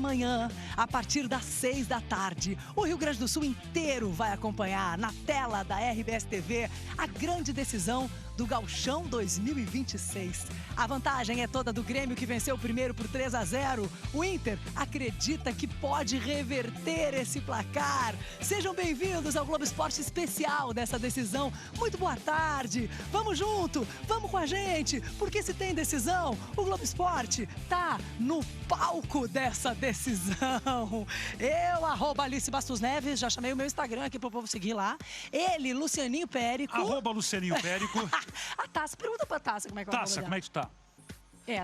amanhã, a partir das 6 da tarde, o Rio Grande do Sul inteiro vai acompanhar na tela da RBS TV a grande decisão do Gauchão 2026. A vantagem é toda do Grêmio, que venceu o primeiro por 3-0. O Inter acredita que pode reverter esse placar. Sejam bem-vindos ao Globo Esporte especial dessa decisão. Muito boa tarde. Vamos junto, vamos com a gente, porque se tem decisão, o Globo Esporte tá no palco dessa decisão. Eu, @Alice Bastos Neves, já chamei o meu Instagram aqui pro povo seguir lá. Ele, Lucianinho Périco. @Lucianinho Périco. A Taça, pergunta pra Taça como é que é o nome Taça, dela. como é que tu tá?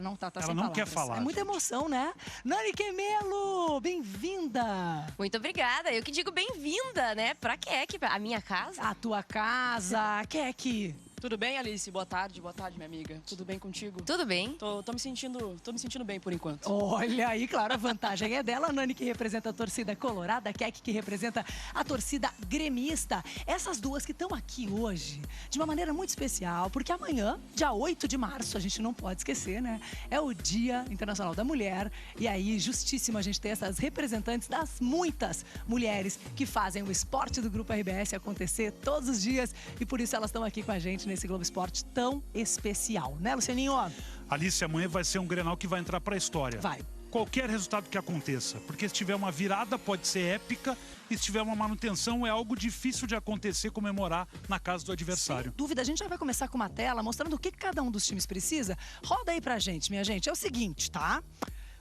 Não tá Ela sem não palavras. quer falar. É muita emoção, né? Nani Quemelo, bem-vinda. Muito obrigada. Eu que digo bem-vinda, né? Pra Keck, a minha casa. A tua casa, Keck. Tudo bem, Alice? Boa tarde, minha amiga. Tudo bem contigo? Tudo bem. Tô me sentindo bem por enquanto. Olha aí, claro, a vantagem é dela. A Nani, que representa a torcida colorada, a Keck, que representa a torcida gremista. Essas duas que estão aqui hoje, de uma maneira muito especial, porque amanhã, dia 8 de março, a gente não pode esquecer, né? É o Dia Internacional da Mulher. E aí, justíssimo a gente ter essas representantes das muitas mulheres que fazem o esporte do Grupo RBS acontecer todos os dias. E por isso elas estão aqui com a gente nesse Globo Esporte tão especial, né, Lucianinho? Alice, amanhã vai ser um Grenal que vai entrar pra história. Vai. Qualquer resultado que aconteça, porque se tiver uma virada pode ser épica e se tiver uma manutenção é algo difícil de acontecer, comemorar na casa do adversário. Sem dúvida, a gente já vai começar com uma tela mostrando o que cada um dos times precisa. Roda aí pra gente, minha gente. É o seguinte, tá?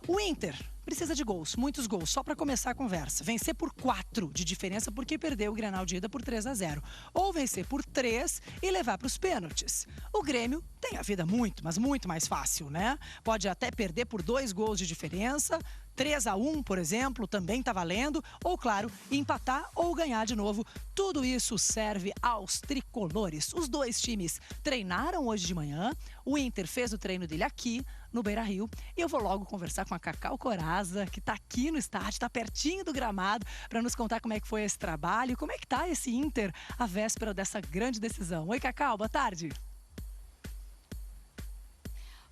O Inter precisa de gols, muitos gols, só para começar a conversa. Vencer por 4 de diferença porque perdeu o Grenal de ida por 3-0. Ou vencer por 3 e levar para os pênaltis. O Grêmio tem a vida muito, mas muito mais fácil, né? Pode até perder por 2 gols de diferença. 3-1, por exemplo, também tá valendo. Ou, claro, empatar ou ganhar de novo. Tudo isso serve aos tricolores. Os dois times treinaram hoje de manhã. O Inter fez o treino dele aqui, no Beira-Rio. E eu vou logo conversar com a Cacau Corazza, que tá aqui no estádio, tá pertinho do gramado, para nos contar como é que foi esse trabalho e como é que tá esse Inter à véspera dessa grande decisão. Oi, Cacau, boa tarde.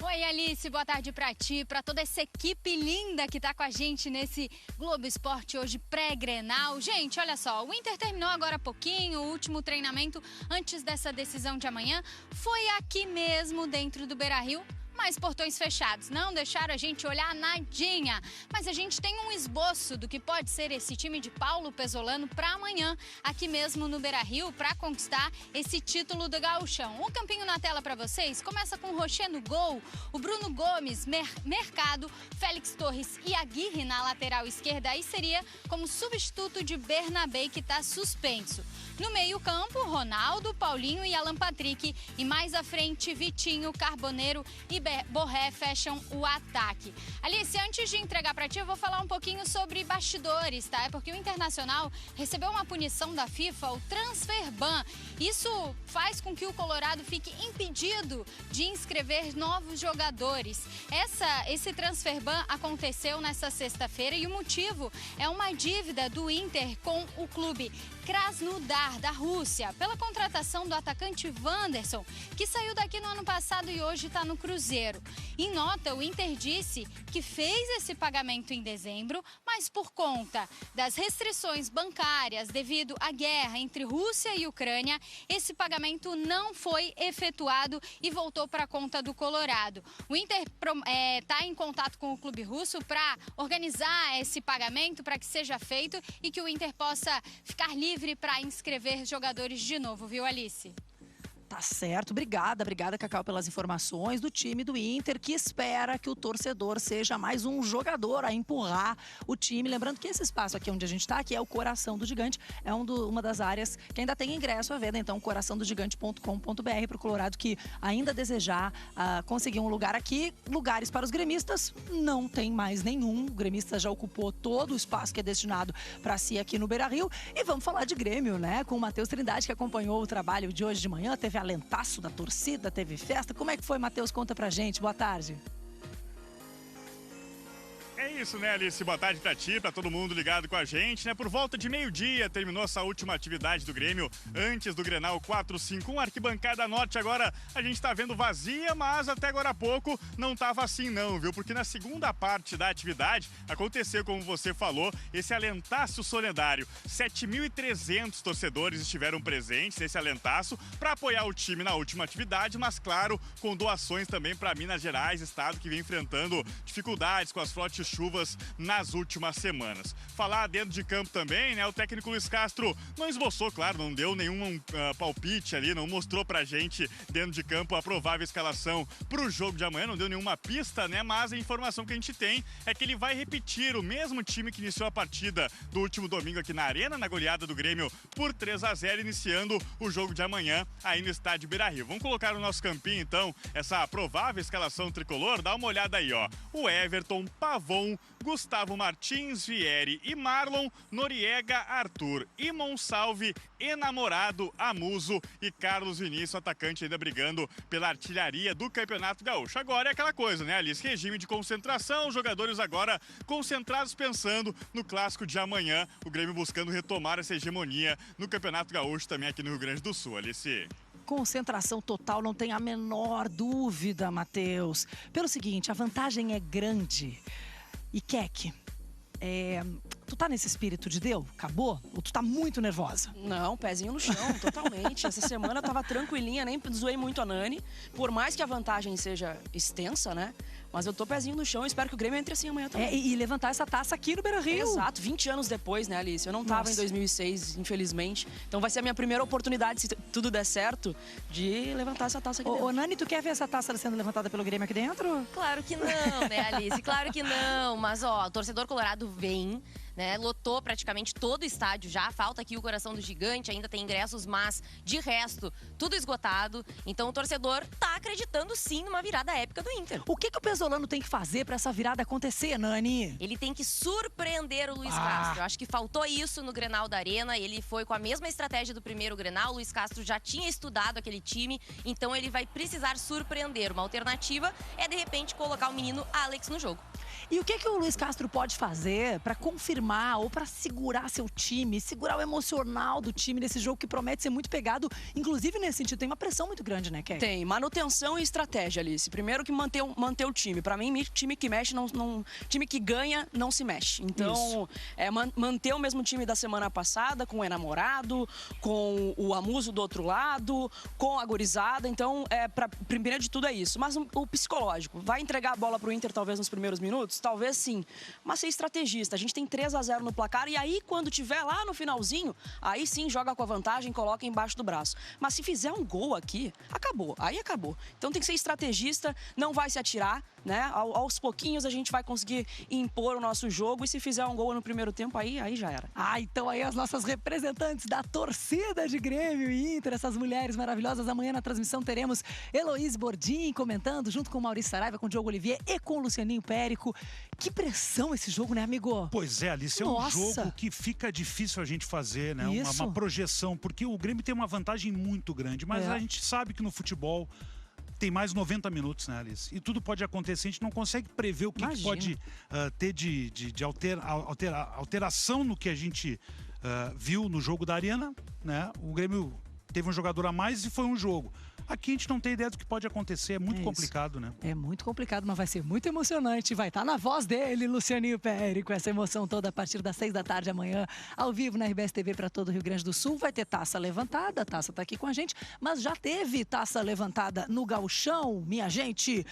Oi, Alice, boa tarde pra ti, pra toda essa equipe linda que tá com a gente nesse Globo Esporte hoje pré-Grenal. Gente, olha só, o Inter terminou agora há pouquinho, o último treinamento antes dessa decisão de amanhã foi aqui mesmo, dentro do Beira-Rio. Mas portões fechados, não deixaram a gente olhar nadinha. Mas a gente tem um esboço do que pode ser esse time de Paulo Pezzolano para amanhã, aqui mesmo no Beira-Rio, para conquistar esse título do Gauchão. O campinho na tela para vocês começa com o Rocher no gol, o Bruno Gomes, Mercado, Félix Torres e Aguirre na lateral esquerda. Aí seria como substituto de Bernabé, que está suspenso. No meio-campo, Ronaldo, Paulinho e Alan Patrick. E mais à frente, Vitinho, Carboneiro e Borré fecham o ataque. Alice, antes de entregar para ti, eu vou falar um pouquinho sobre bastidores, tá? É porque o Internacional recebeu uma punição da FIFA, o transfer ban. Isso faz com que o Colorado fique impedido de inscrever novos jogadores. Esse transfer ban aconteceu nesta sexta-feira e o motivo é uma dívida do Inter com o clube Krasnodar, da Rússia, pela contratação do atacante Wanderson, que saiu daqui no ano passado e hoje está no Cruzeiro. Em nota, o Inter disse que fez esse pagamento em dezembro, mas por conta das restrições bancárias devido à guerra entre Rússia e Ucrânia, esse pagamento não foi efetuado e voltou para a conta do Colorado. O Inter está em contato com o clube russo para organizar esse pagamento para que seja feito e que o Inter possa ficar livre para inscrever jogadores de novo, viu, Alice? Tá certo, obrigada, Cacau, pelas informações do time do Inter, que espera que o torcedor seja mais um jogador a empurrar o time. Lembrando que esse espaço aqui onde a gente está, aqui é o Coração do Gigante, é uma das áreas que ainda tem ingresso à venda, então coraçãodogigante.com.br para o Colorado que ainda desejar conseguir um lugar aqui. Lugares para os gremistas não tem mais nenhum, o gremista já ocupou todo o espaço que é destinado para si aqui no Beira-Rio. E vamos falar de Grêmio, né, com o Matheus Trindade, que acompanhou o trabalho de hoje de manhã, teve alentaço da torcida, teve festa. Como é que foi, Matheus? Conta pra gente. Boa tarde. É isso, né, Alice? Boa tarde pra ti, pra todo mundo ligado com a gente, né? Por volta de meio-dia terminou essa última atividade do Grêmio antes do Grenal 4-5-1. Arquibancada norte agora a gente tá vendo vazia, mas até agora há pouco não tava assim não, viu? Porque na segunda parte da atividade aconteceu, como você falou, esse alentaço solidário. 7.300 torcedores estiveram presentes nesse alentaço para apoiar o time na última atividade, mas claro, com doações também para Minas Gerais, estado que vem enfrentando dificuldades com as fortes chuvas nas últimas semanas. Falar dentro de campo também, né? O técnico Luiz Castro não esboçou, claro, não deu nenhum palpite ali, não mostrou pra gente dentro de campo a provável escalação pro jogo de amanhã, não deu nenhuma pista, né? Mas a informação que a gente tem é que ele vai repetir o mesmo time que iniciou a partida do último domingo aqui na Arena, na goleada do Grêmio por 3-0, iniciando o jogo de amanhã aí no estádio Beira-Rio. Vamos colocar no nosso campinho, então, essa provável escalação tricolor. Dá uma olhada aí, ó. O Everton, Pavon, Gustavo Martins, Vieri e Marlon, Noriega, Arthur e Monsalve, Enamorado, Amuso e Carlos Vinícius, atacante ainda brigando pela artilharia do Campeonato Gaúcho. Agora é aquela coisa, né, Alice? Regime de concentração, os jogadores agora concentrados pensando no clássico de amanhã, o Grêmio buscando retomar essa hegemonia no Campeonato Gaúcho também aqui no Rio Grande do Sul, Alice. Concentração total, não tem a menor dúvida, Matheus. Pelo seguinte, a vantagem é grande. E Keck, tu tá nesse espírito de Deus? Acabou? Ou tu tá muito nervosa? Não, pezinho no chão, totalmente. Essa semana eu tava tranquilinha, nem zoei muito a Nani. Por mais que a vantagem seja extensa, né? Mas eu tô pezinho no chão e espero que o Grêmio entre assim amanhã também. E levantar essa taça aqui no Beira-Rio. Exato, 20 anos depois, né, Alice? Eu não tava em 2006, infelizmente. Então vai ser a minha primeira oportunidade, se tudo der certo, de levantar essa taça aqui dentro. Ô, Nani, tu quer ver essa taça sendo levantada pelo Grêmio aqui dentro? Claro que não, né, Alice? Claro que não. Mas, ó, o torcedor colorado vem, né? Lotou praticamente todo o estádio já. Falta aqui o coração do gigante, ainda tem ingressos, mas de resto, tudo esgotado. Então o torcedor tá acreditando sim numa virada épica do Inter. O que o Pesolano tem que fazer pra essa virada acontecer, Nani? Ele tem que surpreender o Luiz Castro. Eu acho que faltou isso no Grenal da Arena. Ele foi com a mesma estratégia do primeiro Grenal. O Luiz Castro já tinha estudado aquele time, então ele vai precisar surpreender. Uma alternativa é, de repente, colocar o menino Alex no jogo. E o que o Luiz Castro pode fazer para confirmar ou para segurar seu time, segurar o emocional do time nesse jogo que promete ser muito pegado, inclusive nesse sentido, tem uma pressão muito grande, né, Keck? Tem, manutenção e estratégia, Alice. Primeiro que manter o time. Para mim, time que mexe, time que ganha não se mexe. Então, manter o mesmo time da semana passada, com o Enamorado, com o Amuso do outro lado, com a gurizada. Então, primeiro de tudo é isso. Mas o psicológico, vai entregar a bola pro Inter talvez nos primeiros minutos? Talvez sim, mas ser estrategista. A gente tem 3-0 no placar e aí quando tiver lá no finalzinho, aí sim joga com a vantagem, coloca embaixo do braço. Mas se fizer um gol aqui, acabou, aí acabou. Então tem que ser estrategista, não vai se atirar, né? Aos pouquinhos a gente vai conseguir impor o nosso jogo e se fizer um gol no primeiro tempo, aí já era. Então aí as nossas representantes da torcida de Grêmio e Inter, essas mulheres maravilhosas. Amanhã na transmissão teremos Heloíse Bordim comentando, junto com o Maurício Saraiva, com o Diogo Olivier e com o Lucianinho Périco. Que pressão esse jogo, né, amigo? Pois é, Alice, é um jogo que fica difícil a gente fazer, né? Uma projeção, porque o Grêmio tem uma vantagem muito grande, mas a gente sabe que no futebol tem mais 90 minutos, né, Alice? E tudo pode acontecer, a gente não consegue prever o que pode ter de alteração no que a gente viu no jogo da Arena, né? O Grêmio teve um jogador a mais e foi um jogo. Aqui a gente não tem ideia do que pode acontecer, é muito complicado, né? É muito complicado, mas vai ser muito emocionante. Vai estar na voz dele, Lucianinho Périco, essa emoção toda a partir das 6 da tarde amanhã, ao vivo na RBS TV para todo o Rio Grande do Sul. Vai ter taça levantada, a taça tá aqui com a gente, mas já teve taça levantada no Gauchão, minha gente.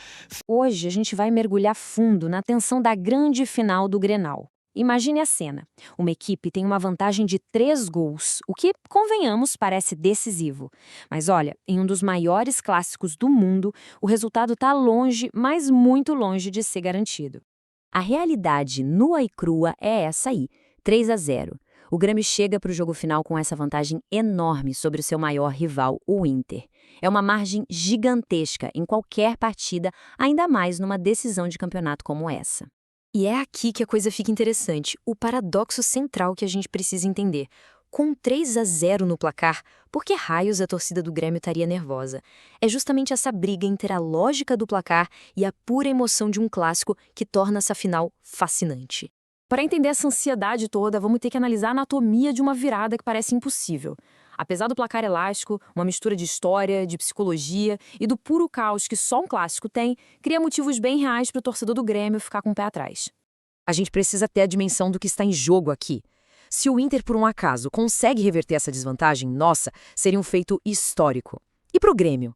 Hoje a gente vai mergulhar fundo na tensão da grande final do Grenal. Imagine a cena. Uma equipe tem uma vantagem de 3 gols, o que, convenhamos, parece decisivo. Mas olha, em um dos maiores clássicos do mundo, o resultado está longe, mas muito longe de ser garantido. A realidade nua e crua é essa aí, 3-0. O Grêmio chega para o jogo final com essa vantagem enorme sobre o seu maior rival, o Inter. É uma margem gigantesca em qualquer partida, ainda mais numa decisão de campeonato como essa. E é aqui que a coisa fica interessante, o paradoxo central que a gente precisa entender. Com 3-0 no placar, por que raios a torcida do Grêmio estaria nervosa? É justamente essa briga entre a lógica do placar e a pura emoção de um clássico que torna essa final fascinante. Para entender essa ansiedade toda, vamos ter que analisar a anatomia de uma virada que parece impossível. Apesar do placar elástico, uma mistura de história, de psicologia e do puro caos que só um clássico tem, cria motivos bem reais para o torcedor do Grêmio ficar com o pé atrás. A gente precisa ter a dimensão do que está em jogo aqui. Se o Inter, por um acaso, consegue reverter essa desvantagem, nossa, seria um feito histórico. E para o Grêmio?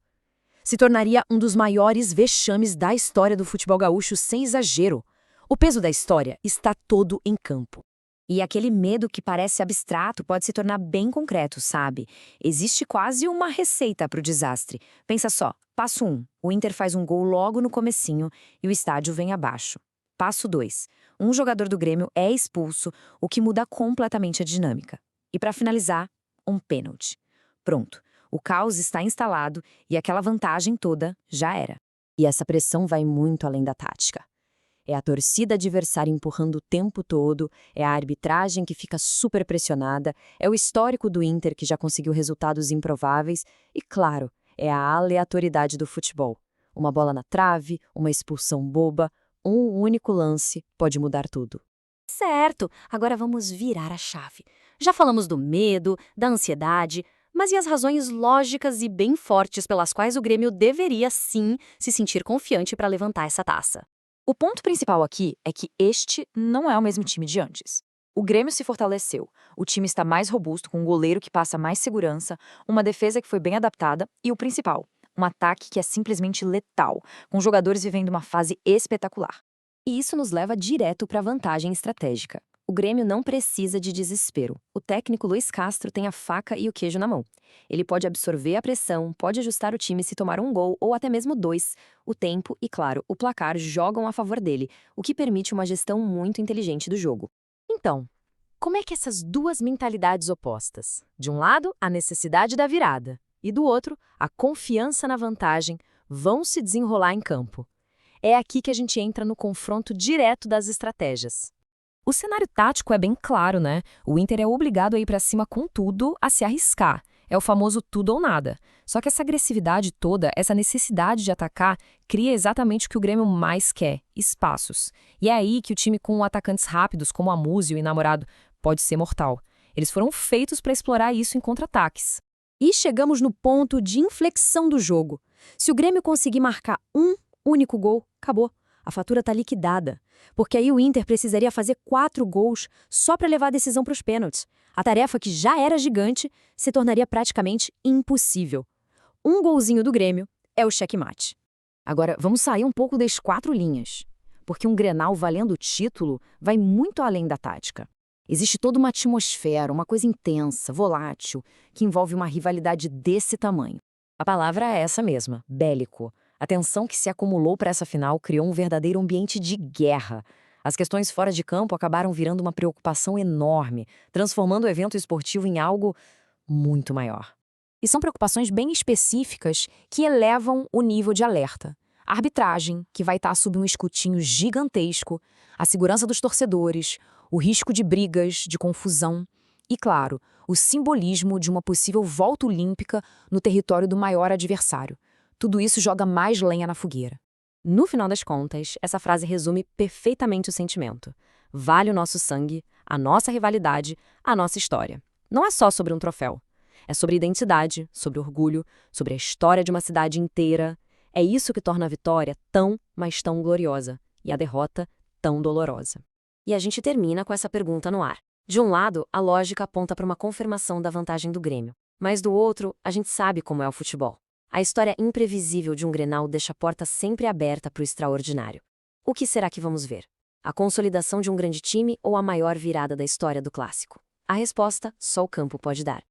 Se tornaria um dos maiores vexames da história do futebol gaúcho, sem exagero. O peso da história está todo em campo. E aquele medo que parece abstrato pode se tornar bem concreto, sabe? Existe quase uma receita para o desastre. Pensa só, passo 1, o Inter faz um gol logo no comecinho e o estádio vem abaixo. Passo 2, um jogador do Grêmio é expulso, o que muda completamente a dinâmica. E para finalizar, um pênalti. Pronto, o caos está instalado e aquela vantagem toda já era. E essa pressão vai muito além da tática. É a torcida adversária empurrando o tempo todo, é a arbitragem que fica super pressionada, é o histórico do Inter que já conseguiu resultados improváveis e, claro, é a aleatoriedade do futebol. Uma bola na trave, uma expulsão boba, um único lance pode mudar tudo. Certo, agora vamos virar a chave. Já falamos do medo, da ansiedade, mas e as razões lógicas e bem fortes pelas quais o Grêmio deveria, sim, se sentir confiante para levantar essa taça? O ponto principal aqui é que este não é o mesmo time de antes. O Grêmio se fortaleceu, o time está mais robusto, com um goleiro que passa mais segurança, uma defesa que foi bem adaptada e o principal, um ataque que é simplesmente letal, com jogadores vivendo uma fase espetacular. E isso nos leva direto para a vantagem estratégica. O Grêmio não precisa de desespero. O técnico Luiz Castro tem a faca e o queijo na mão. Ele pode absorver a pressão, pode ajustar o time se tomar um gol ou até mesmo 2. O tempo e, claro, o placar jogam a favor dele, o que permite uma gestão muito inteligente do jogo. Então, como é que essas duas mentalidades opostas, de um lado, a necessidade da virada, e do outro, a confiança na vantagem, vão se desenrolar em campo? É aqui que a gente entra no confronto direto das estratégias. O cenário tático é bem claro, né? O Inter é obrigado a ir para cima com tudo, a se arriscar. É o famoso tudo ou nada. Só que essa agressividade toda, essa necessidade de atacar, cria exatamente o que o Grêmio mais quer, espaços. E é aí que o time com atacantes rápidos, como a Muzi e o Namorado, pode ser mortal. Eles foram feitos para explorar isso em contra-ataques. E chegamos no ponto de inflexão do jogo. Se o Grêmio conseguir marcar um único gol, acabou. A fatura está liquidada. Porque aí o Inter precisaria fazer 4 gols só para levar a decisão para os pênaltis. A tarefa, que já era gigante, se tornaria praticamente impossível. Um golzinho do Grêmio é o checkmate. Agora, vamos sair um pouco das 4 linhas. Porque um Grenal valendo o título vai muito além da tática. Existe toda uma atmosfera, uma coisa intensa, volátil, que envolve uma rivalidade desse tamanho. A palavra é essa mesma, bélico. A tensão que se acumulou para essa final criou um verdadeiro ambiente de guerra. As questões fora de campo acabaram virando uma preocupação enorme, transformando o evento esportivo em algo muito maior. E são preocupações bem específicas que elevam o nível de alerta. A arbitragem, que vai estar sob um escrutínio gigantesco, a segurança dos torcedores, o risco de brigas, de confusão e, claro, o simbolismo de uma possível volta olímpica no território do maior adversário. Tudo isso joga mais lenha na fogueira. No final das contas, essa frase resume perfeitamente o sentimento. Vale o nosso sangue, a nossa rivalidade, a nossa história. Não é só sobre um troféu. É sobre identidade, sobre orgulho, sobre a história de uma cidade inteira. É isso que torna a vitória tão, mas tão gloriosa, e a derrota tão dolorosa. E a gente termina com essa pergunta no ar. De um lado, a lógica aponta para uma confirmação da vantagem do Grêmio. Mas do outro, a gente sabe como é o futebol. A história imprevisível de um Grenal deixa a porta sempre aberta para o extraordinário. O que será que vamos ver? A consolidação de um grande time ou a maior virada da história do clássico? A resposta só o campo pode dar.